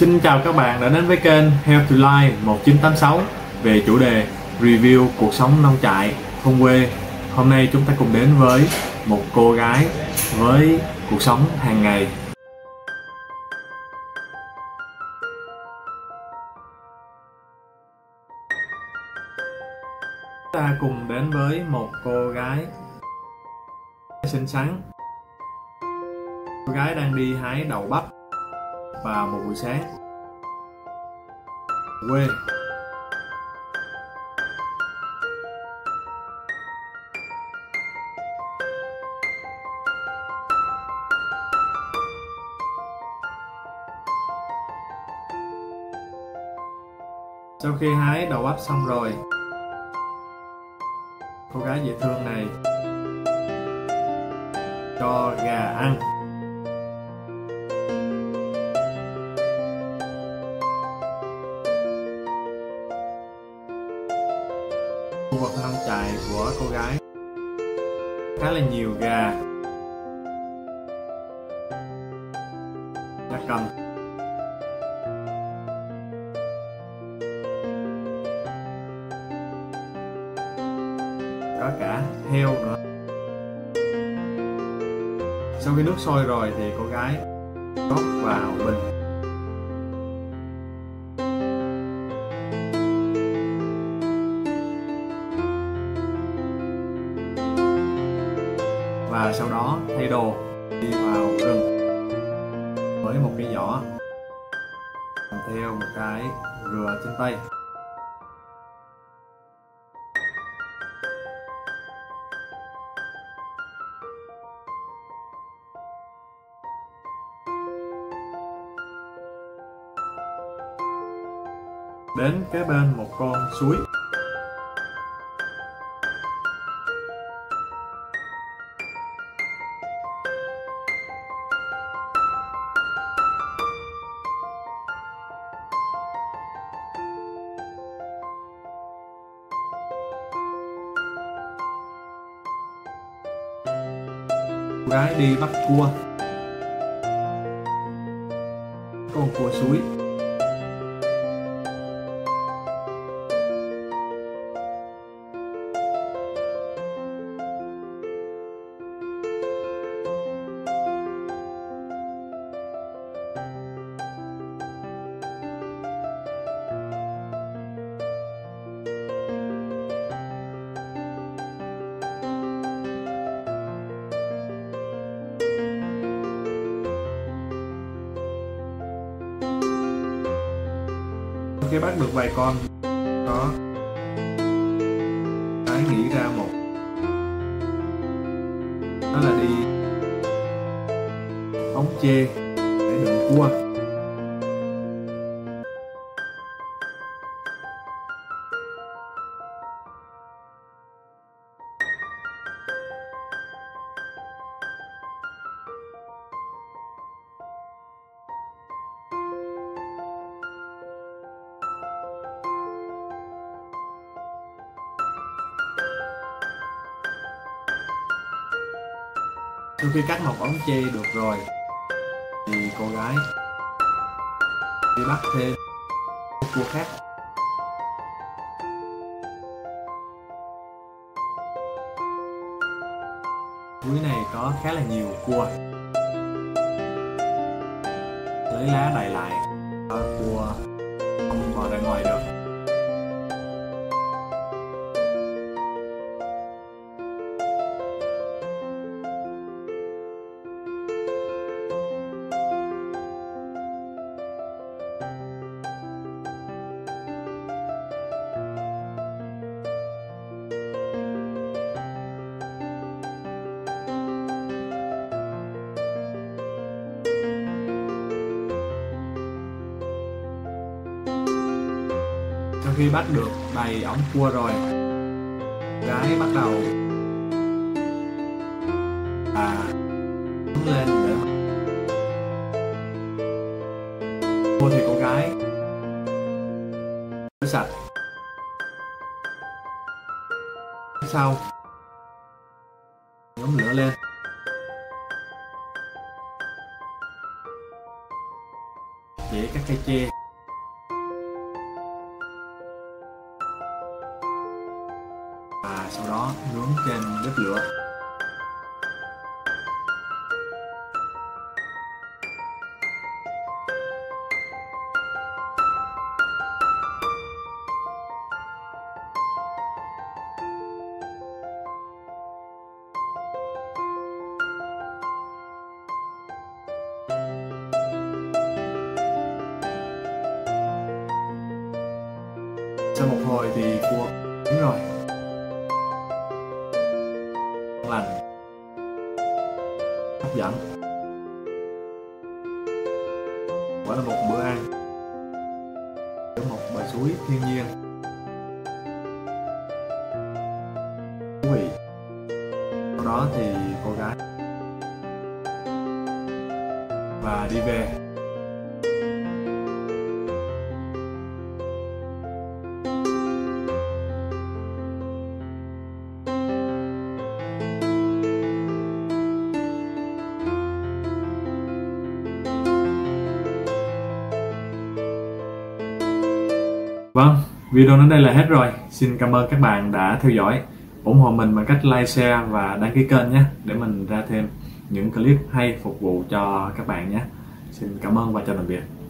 Xin chào các bạn đã đến với kênh Health to Life 1986 về chủ đề review cuộc sống nông trại, thôn quê. Hôm nay chúng ta cùng đến với một cô gái với cuộc sống hàng ngày. Chúng ta cùng đến với một cô gái xinh xắn. Cô gái đang đi hái đậu bắp vào một buổi sáng quê. Sau khi hái đậu bắp xong rồi, cô gái dễ thương này cho gà ăn. Khu vực nông trại của cô gái khá là nhiều gà, gia cầm, có cả heo nữa. Sau khi nước sôi rồi thì cô gái rót vào bình và sau đó thay đồ đi vào rừng với một cái giỏ kèm theo một cái rửa trên tay. Đến kế bên một con suối. Cô gái đi bắt cua, con cua suối. Khi bắt được vài con đó, cái nghĩ ra một, đó là đi ống chê để đựng cua. Sau khi cắt một ống chê được rồi thì cô gái đi bắt thêm cua khác. Núi này có khá là nhiều cua, lấy lá đậy lại cho cua không bò ra ngoài được. Sau khi bắt được đầy ống cua rồi, gái bắt đầu đứng lên để cua thì cô gái rửa sạch. Sau nhóm lửa lên, để các cây tre. Và sau đó nướng trên bếp lửa. Sau một hồi thì cua chín rồi, ngon lành, hấp dẫn. Quả là một bữa ăn ở một bờ suối thiên nhiên thú vị. Sau đó thì cô gái và đi về. Vâng, video đến đây là hết rồi. Xin cảm ơn các bạn đã theo dõi. Ủng hộ mình bằng cách like, share và đăng ký kênh nhé, để mình ra thêm những clip hay phục vụ cho các bạn nhé. Xin cảm ơn và chào tạm biệt.